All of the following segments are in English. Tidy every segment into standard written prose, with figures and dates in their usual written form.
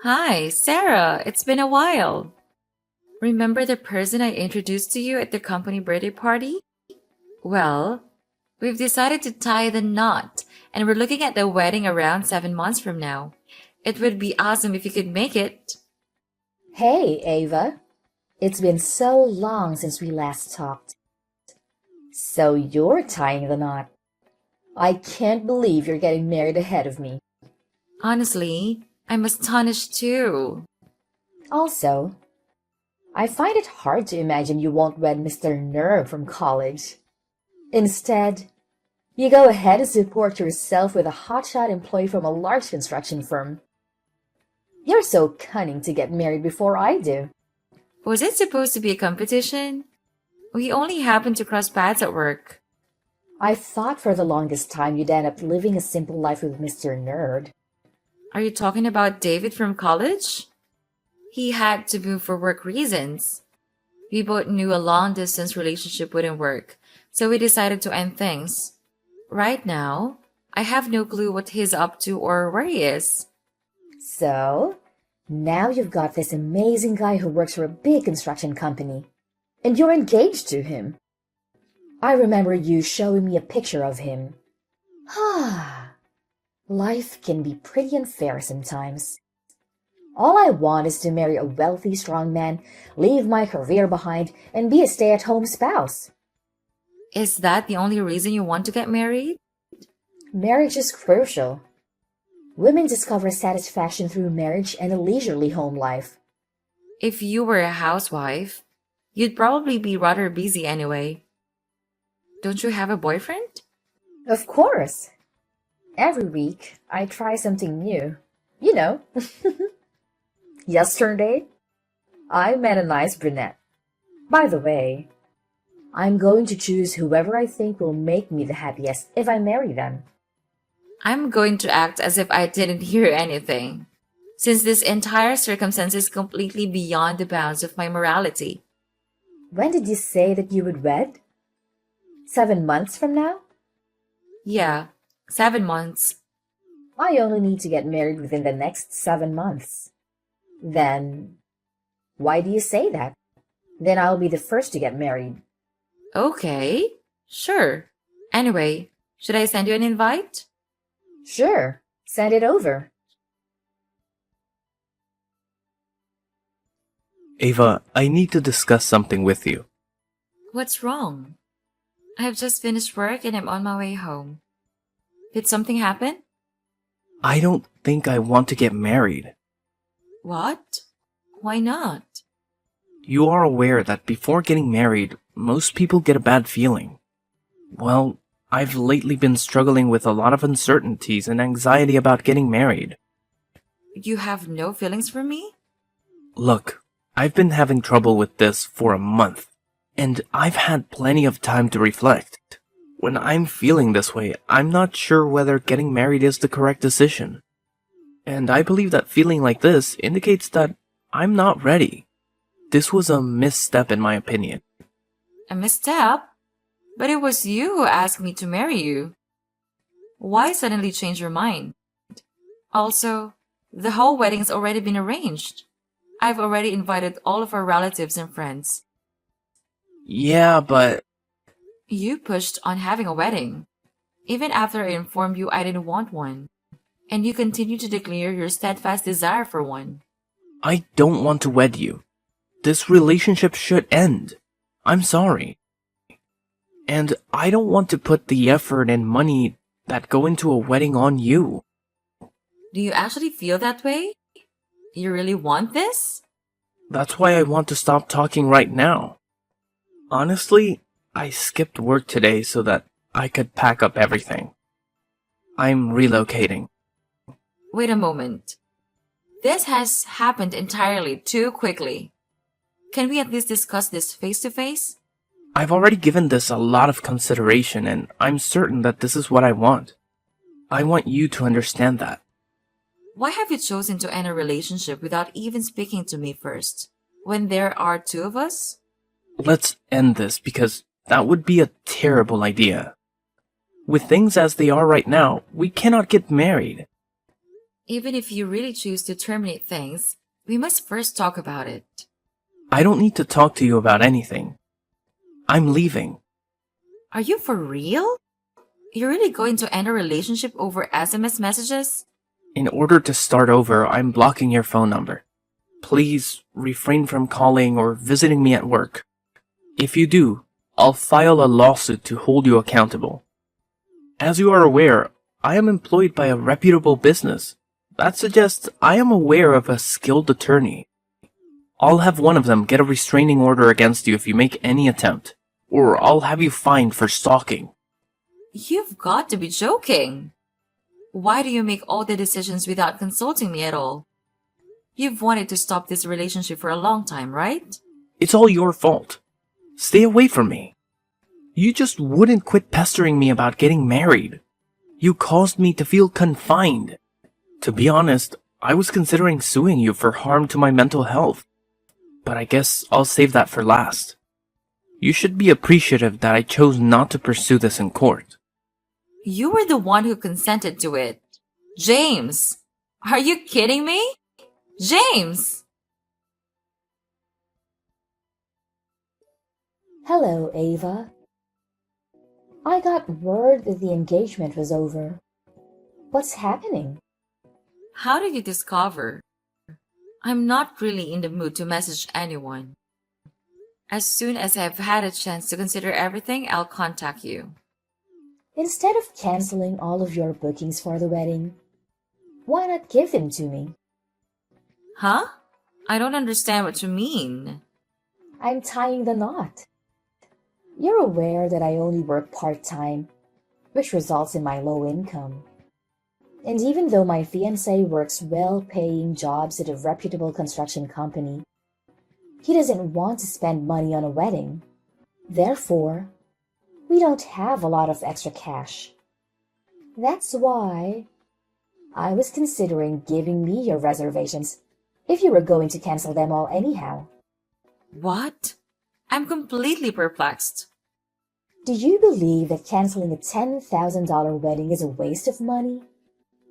Hi, Sarah. It's been a while. Remember the person I introduced to you at the company birthday party? Well, we've decided to tie the knot, and we're looking at the wedding around 7 months from now. It would be awesome if you could make it. Hey, Ava. It's been so long since we last talked. So you're tying the knot. I can't believe you're getting married ahead of me. Honestly, I'm astonished too. Also, I find it hard to imagine you won't wed Mr. Nerd from college. Instead, you go ahead and support yourself with a hotshot employee from a large construction firm. You're so cunning to get married before I do. Was it supposed to be a competition? We only happened to cross paths at work. I thought for the longest time you'd end up living a simple life with Mr. Nerd. Are you talking about David from college? He had to move for work reasons. We both knew a long distance relationship wouldn't work, so we decided to end things. Right now, I have no clue what he's up to or where he is. So, now you've got this amazing guy who works for a big construction company, and you're engaged to him. I remember you showing me a picture of him. Ah, life can be pretty unfair sometimes. All I want is to marry a wealthy, strong man, leave my career behind, and be a stay-at-home spouse. Is that the only reason you want to get married? Marriage is crucial. Women discover satisfaction through marriage and a leisurely home life. If you were a housewife, you'd probably be rather busy anyway. Don't you have a boyfriend? Of course. Every week, I try something new. You know. Yesterday, I met a nice brunette. By the way, I'm going to choose whoever I think will make me the happiest if I marry them. I'm going to act as if I didn't hear anything, since this entire circumstance is completely beyond the bounds of my morality. When did you say that you would wed? 7 months from now? Yeah, 7 months. I only need to get married within the next 7 months. Then, why do you say that? Then I'll be the first to get married. Okay, sure. Anyway, should I send you an invite? Sure, send it over. Ava, I need to discuss something with you. What's wrong? I have just finished work and I'm on my way home. Did something happen? I don't think I want to get married. What? Why not? You are aware that before getting married, most people get a bad feeling. Well, I've lately been struggling with a lot of uncertainties and anxiety about getting married. You have no feelings for me? Look, I've been having trouble with this for a month, and I've had plenty of time to reflect. When I'm feeling this way, I'm not sure whether getting married is the correct decision. And I believe that feeling like this indicates that I'm not ready. This was a misstep in my opinion. A misstep? But it was you who asked me to marry you. Why suddenly change your mind? Also, the whole wedding's already been arranged. I've already invited all of our relatives and friends. Yeah, but You pushed on having a wedding, even after I informed you I didn't want one. And you continue to declare your steadfast desire for one. I don't want to wed you. This relationship should end. I'm sorry. And I don't want to put the effort and money that go into a wedding on you. Do you actually feel that way? You really want this? That's why I want to stop talking right now. Honestly, I skipped work today so that I could pack up everything. I'm relocating. Wait a moment. This has happened entirely too quickly. Can we at least discuss this face to face? I've already given this a lot of consideration and I'm certain that this is what I want. I want you to understand that. Why have you chosen to end a relationship without even speaking to me first, when there are two of us? Let's end this because that would be a terrible idea. With things as they are right now, we cannot get married. Even if you really choose to terminate things, we must first talk about it. I don't need to talk to you about anything. I'm leaving. Are you for real? You're really going to end a relationship over SMS messages? In order to start over, I'm blocking your phone number. Please refrain from calling or visiting me at work. If you do, I'll file a lawsuit to hold you accountable. As you are aware, I am employed by a reputable business. That suggests I am aware of a skilled attorney. I'll have one of them get a restraining order against you if you make any attempt, or I'll have you fined for stalking. You've got to be joking. Why do you make all the decisions without consulting me at all? You've wanted to stop this relationship for a long time, right? It's all your fault. Stay away from me. You just wouldn't quit pestering me about getting married. You caused me to feel confined. To be honest, I was considering suing you for harm to my mental health. But I guess I'll save that for last. You should be appreciative that I chose not to pursue this in court. You were the one who consented to it. James! Are you kidding me? James! Hello, Ava. I got word that the engagement was over. What's happening? How did you discover? I'm not really in the mood to message anyone. As soon as I've had a chance to consider everything, I'll contact you. Instead of canceling all of your bookings for the wedding, why not give them to me? Huh? I don't understand what you mean. I'm tying the knot. You're aware that I only work part-time, which results in my low income. And even though my fiancé works well-paying jobs at a reputable construction company, he doesn't want to spend money on a wedding. Therefore, we don't have a lot of extra cash. That's why I was considering giving me your reservations if you were going to cancel them all anyhow. What? I'm completely perplexed. Do you believe that canceling a $10,000 wedding is a waste of money?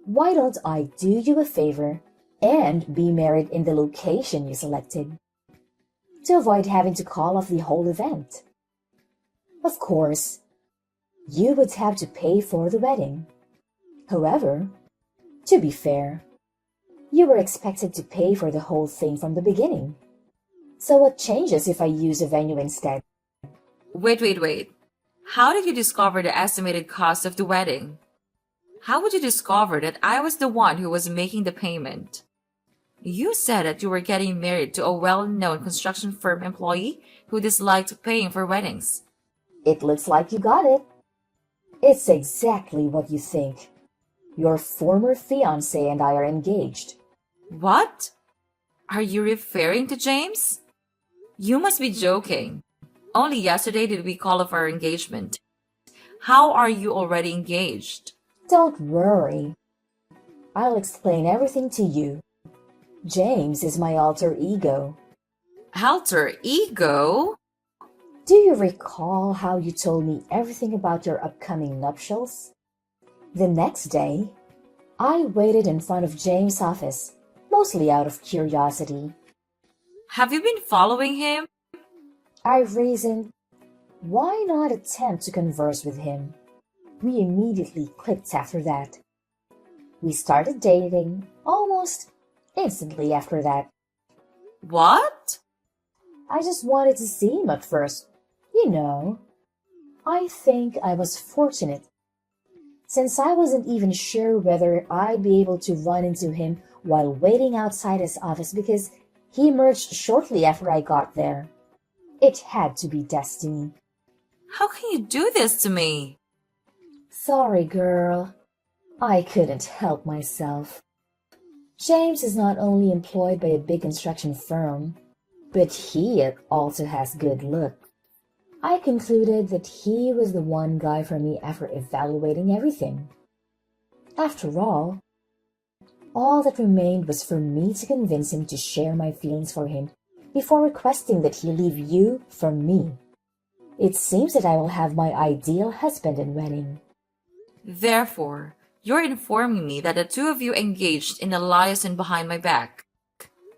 Why don't I do you a favor and be married in the location you selected, to avoid having to call off the whole event? Of course, you would have to pay for the wedding. However, to be fair, you were expected to pay for the whole thing from the beginning. So what changes if I use a venue instead? Wait. How did you discover the estimated cost of the wedding? How would you discover that I was the one who was making the payment? You said that you were getting married to a well-known construction firm employee who disliked paying for weddings. It looks like you got it. It's exactly what you think. Your former fiancé and I are engaged. What? Are you referring to James? You must be joking. Only yesterday did we call off our engagement. How are you already engaged? Don't worry. I'll explain everything to you. James is my alter ego. Alter ego? Do you recall how you told me everything about your upcoming nuptials? The next day, I waited in front of James' office, mostly out of curiosity. Have you been following him? I reasoned, why not attempt to converse with him? We immediately clicked after that. We started dating almost instantly after that. What? I just wanted to see him at first. You know, I think I was fortunate, since I wasn't even sure whether I'd be able to run into him while waiting outside his office because he emerged shortly after I got there. It had to be destiny. How can you do this to me? Sorry, girl. I couldn't help myself. James is not only employed by a big construction firm, but he also has good looks. I concluded that he was the one guy for me after evaluating everything. After all that remained was for me to convince him to share my feelings for him before requesting that he leave you for me. It seems that I will have my ideal husband and wedding. Therefore, You're informing me that the two of you engaged in a liaison behind my back.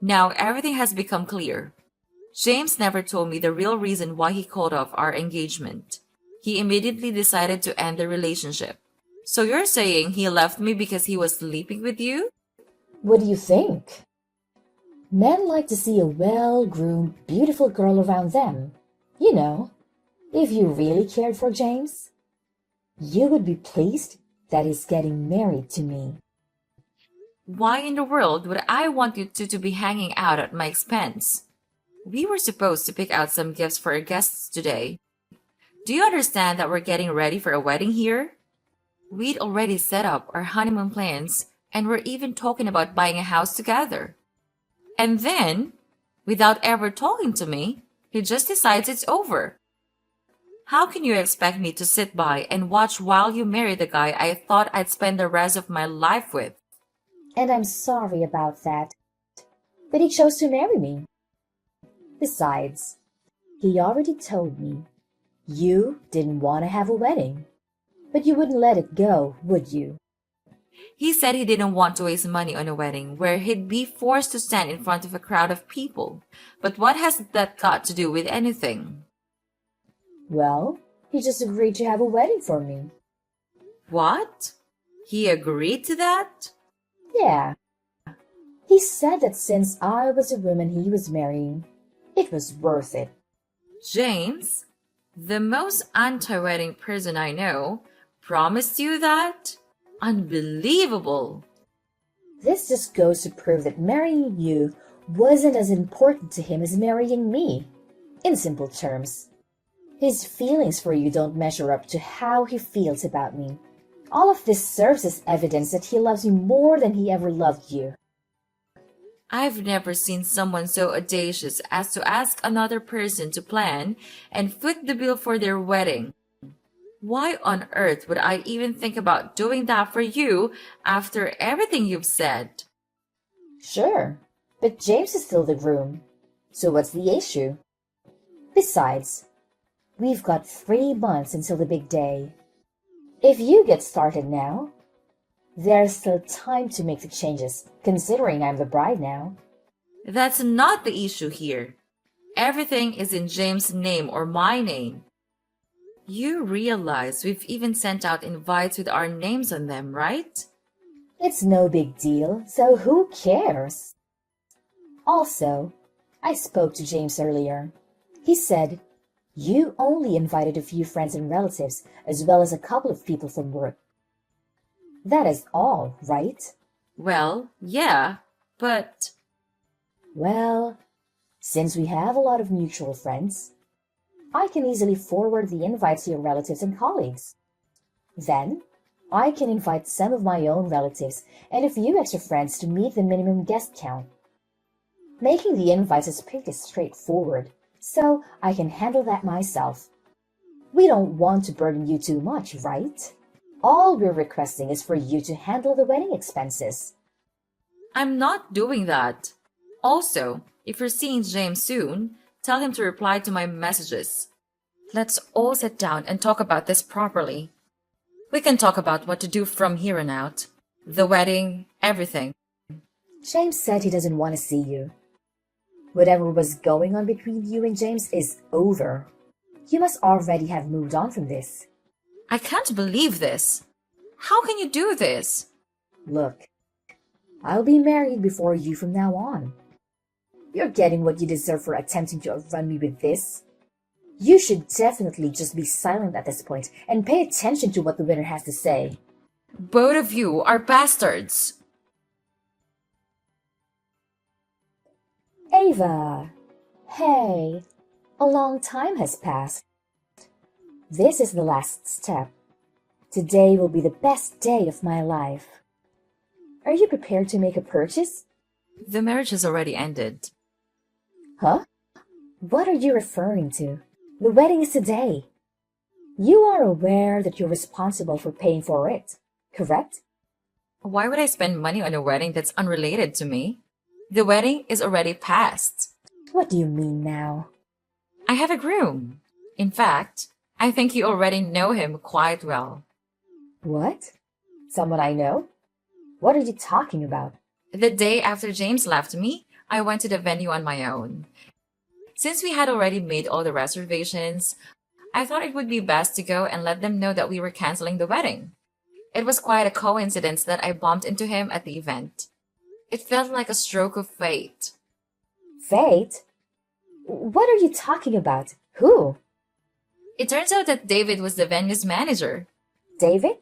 Now everything has become clear. James never told me the real reason why he called off our engagement. He immediately decided to end the relationship. So you're saying he left me because he was sleeping with you? What do you think? Men like to see a well-groomed, beautiful girl around them. You know, if you really cared for James, you would be pleased that he's getting married to me. Why in the world would I want you two to be hanging out at my expense? We were supposed to pick out some gifts for our guests today. Do you understand that we're getting ready for a wedding here? We'd already set up our honeymoon plans and we're even talking about buying a house together. And then, without ever talking to me, he just decides it's over. How can you expect me to sit by and watch while you marry the guy I thought I'd spend the rest of my life with? And I'm sorry about that. But he chose to marry me. Besides, he already told me you didn't want to have a wedding. But you wouldn't let it go, would you? He said he didn't want to waste money on a wedding where he'd be forced to stand in front of a crowd of people. But what has that got to do with anything? Well, he just agreed to have a wedding for me. What? He agreed to that? Yeah. He said that since I was a woman he was marrying, it was worth it. James, the most anti-wedding person I know, promised you that? Unbelievable. This just goes to prove that marrying you wasn't as important to him as marrying me. In simple terms, his feelings for you don't measure up to how he feels about me. All of this serves as evidence that he loves you more than he ever loved you. I've never seen someone so audacious as to ask another person to plan and foot the bill for their wedding. Why on earth would I even think about doing that for you after everything you've said? Sure, but James is still the groom. So what's the issue? Besides, we've got 3 months until the big day. If you get started now, there's still time to make the changes, considering I'm the bride now. That's not the issue here. Everything is in James' name or my name. You realize we've even sent out invites with our names on them, right? It's no big deal, so who cares? Also, I spoke to James earlier. He said, you only invited a few friends and relatives, as well as a couple of people from work. That is all, right? Well, yeah, but... Well, since we have a lot of mutual friends, I can easily forward the invites to your relatives and colleagues. Then, I can invite some of my own relatives and a few extra friends to meet the minimum guest count. Making the invites is pretty straightforward, so I can handle that myself. We don't want to burden you too much, right? All we're requesting is for you to handle the wedding expenses. I'm not doing that. Also, if you're seeing James soon, tell him to reply to my messages. Let's all sit down and talk about this properly. We can talk about what to do from here on out. The wedding, everything. James said he doesn't want to see you. Whatever was going on between you and James is over. You must already have moved on from this. I can't believe this. How can you do this? Look, I'll be married before you from now on. You're getting what you deserve for attempting to outrun me with this. You should definitely just be silent at this point and pay attention to what the winner has to say. Both of you are bastards. Ava! Hey! A long time has passed. This is the last step. Today will be the best day of my life. Are you prepared to make a purchase? The marriage has already ended. Huh? What are you referring to? The wedding is today. You are aware that you're responsible for paying for it, correct? Why would I spend money on a wedding that's unrelated to me? The wedding is already past. What do you mean now? I have a groom. In fact, I think you already know him quite well. What? Someone I know? What are you talking about? The day after James left me, I went to the venue on my own. Since we had already made all the reservations, I thought it would be best to go and let them know that we were canceling the wedding. It was quite a coincidence that I bumped into him at the event. It felt like a stroke of fate. Fate? What are you talking about? Who? It turns out that David was the venue's manager. David?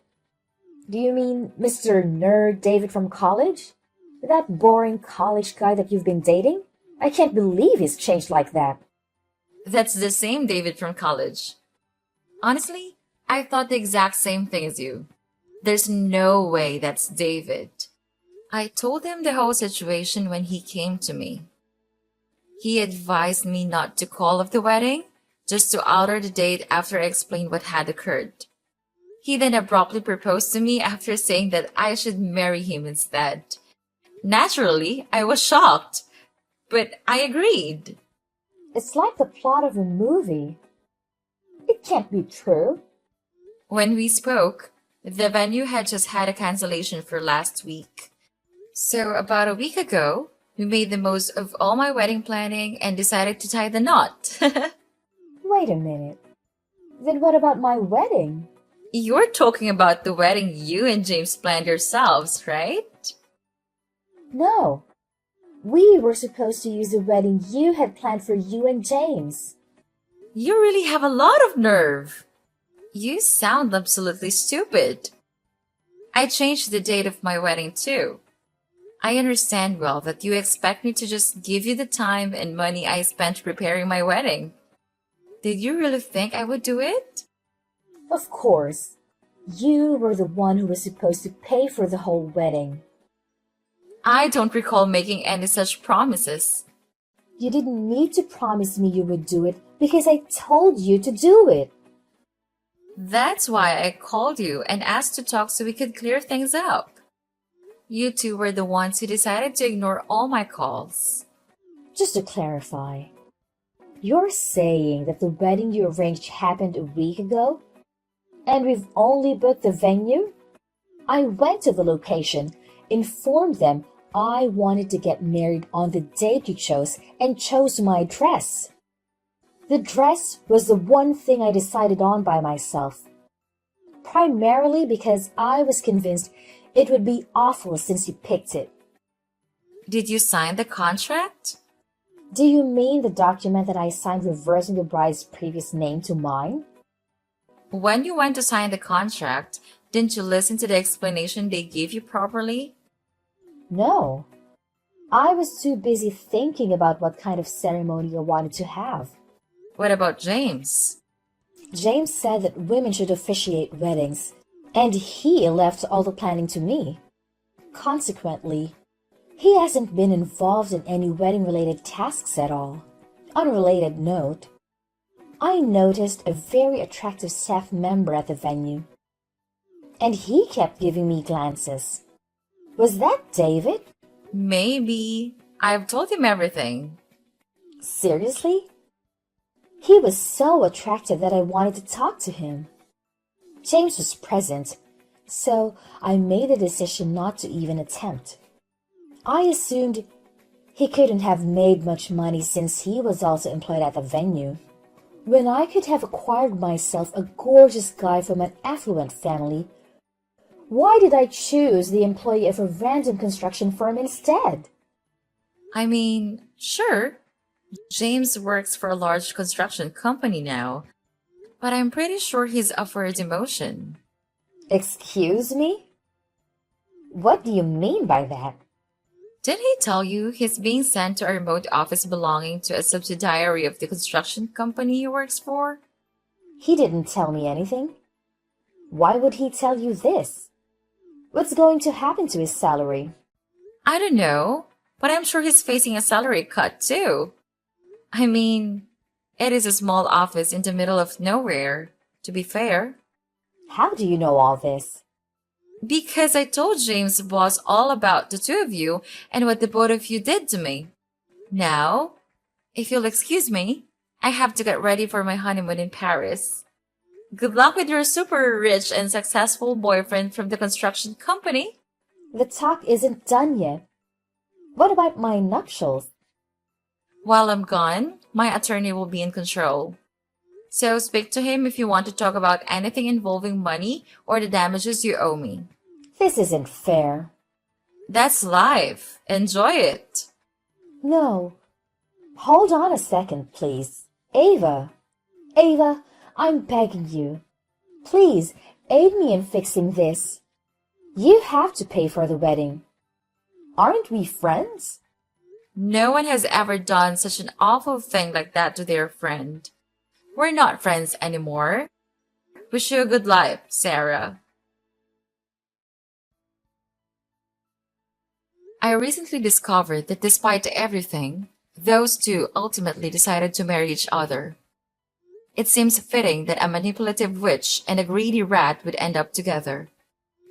Do you mean Mr. Nerd David from college? That boring college guy that you've been dating? I can't believe he's changed like that. That's the same David from college. Honestly, I thought the exact same thing as you. There's no way that's David. I told him the whole situation when he came to me. He advised me not to call off the wedding, just to alter the date after I explained what had occurred. He then abruptly proposed to me after saying that I should marry him instead. Naturally, I was shocked, but I agreed. It's like the plot of a movie. It can't be true. When we spoke, the venue had just had a cancellation for last week. So about a week ago, we made the most of all my wedding planning and decided to tie the knot. Wait a minute. Then what about my wedding? You're talking about the wedding you and James planned yourselves, right? No. We were supposed to use the wedding you had planned for you and James. You really have a lot of nerve. You sound absolutely stupid. I changed the date of my wedding too. I understand well that you expect me to just give you the time and money I spent preparing my wedding. Did you really think I would do it? Of course. You were the one who was supposed to pay for the whole wedding. I don't recall making any such promises. You didn't need to promise me you would do it because I told you to do it. That's why I called you and asked to talk so we could clear things up. You two were the ones who decided to ignore all my calls. Just to clarify, you're saying that the wedding you arranged happened a week ago? And we've only booked the venue? I went to the location, informed them I wanted to get married on the date you chose, and chose my dress. The dress was the one thing I decided on by myself. Primarily because I was convinced it would be awful since you picked it. Did you sign the contract? Do you mean the document that I signed reversing the bride's previous name to mine? When you went to sign the contract, didn't you listen to the explanation they gave you properly? No. I was too busy thinking about what kind of ceremony I wanted to have. What about James? James said that women should officiate weddings, and he left all the planning to me. Consequently, he hasn't been involved in any wedding-related tasks at all. On a related note, I noticed a very attractive staff member at the venue, and he kept giving me glances. Was that David? Maybe. I've told him everything. Seriously? He was so attractive that I wanted to talk to him. James was present, so I made the decision not to even attempt. I assumed he couldn't have made much money since he was also employed at the venue. When I could have acquired myself a gorgeous guy from an affluent family, why did I choose the employee of a random construction firm instead? I mean, sure, James works for a large construction company now, but I'm pretty sure he's up for a demotion. Excuse me? What do you mean by that? Didn't he tell you he's being sent to a remote office belonging to a subsidiary of the construction company he works for? He didn't tell me anything. Why would he tell you this? What's going to happen to his salary? I don't know, but I'm sure he's facing a salary cut too. I mean, it is a small office in the middle of nowhere, to be fair. How do you know all this? Because I told James' boss all about the two of you and what the both of you did to me. Now, if you'll excuse me, I have to get ready for my honeymoon in Paris. Good luck with your super rich and successful boyfriend from the construction company. The talk isn't done yet. What about my nuptials? While I'm gone, my attorney will be in control. So speak to him if you want to talk about anything involving money or the damages you owe me. This isn't fair. That's life. Enjoy it. No. Hold on a second, please. Ava. Ava, I'm begging you. Please, aid me in fixing this. You have to pay for the wedding. Aren't we friends? No one has ever done such an awful thing like that to their friend. We're not friends anymore. Wish you a good life, Sarah. I recently discovered that despite everything, those two ultimately decided to marry each other. It seems fitting that a manipulative witch and a greedy rat would end up together.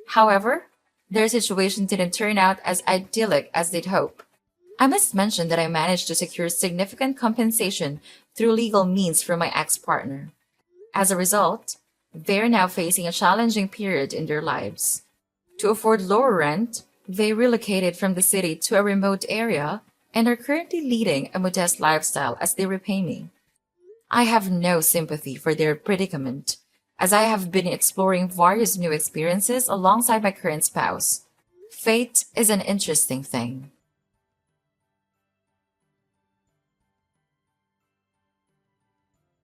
However, their situation didn't turn out as idyllic as they'd hope. I must mention that I managed to secure significant compensation through legal means from my ex-partner. As a result, they're now facing a challenging period in their lives. To afford lower rent, they relocated from the city to a remote area and are currently leading a modest lifestyle as they repay me. I have no sympathy for their predicament, as I have been exploring various new experiences alongside my current spouse. Fate is an interesting thing.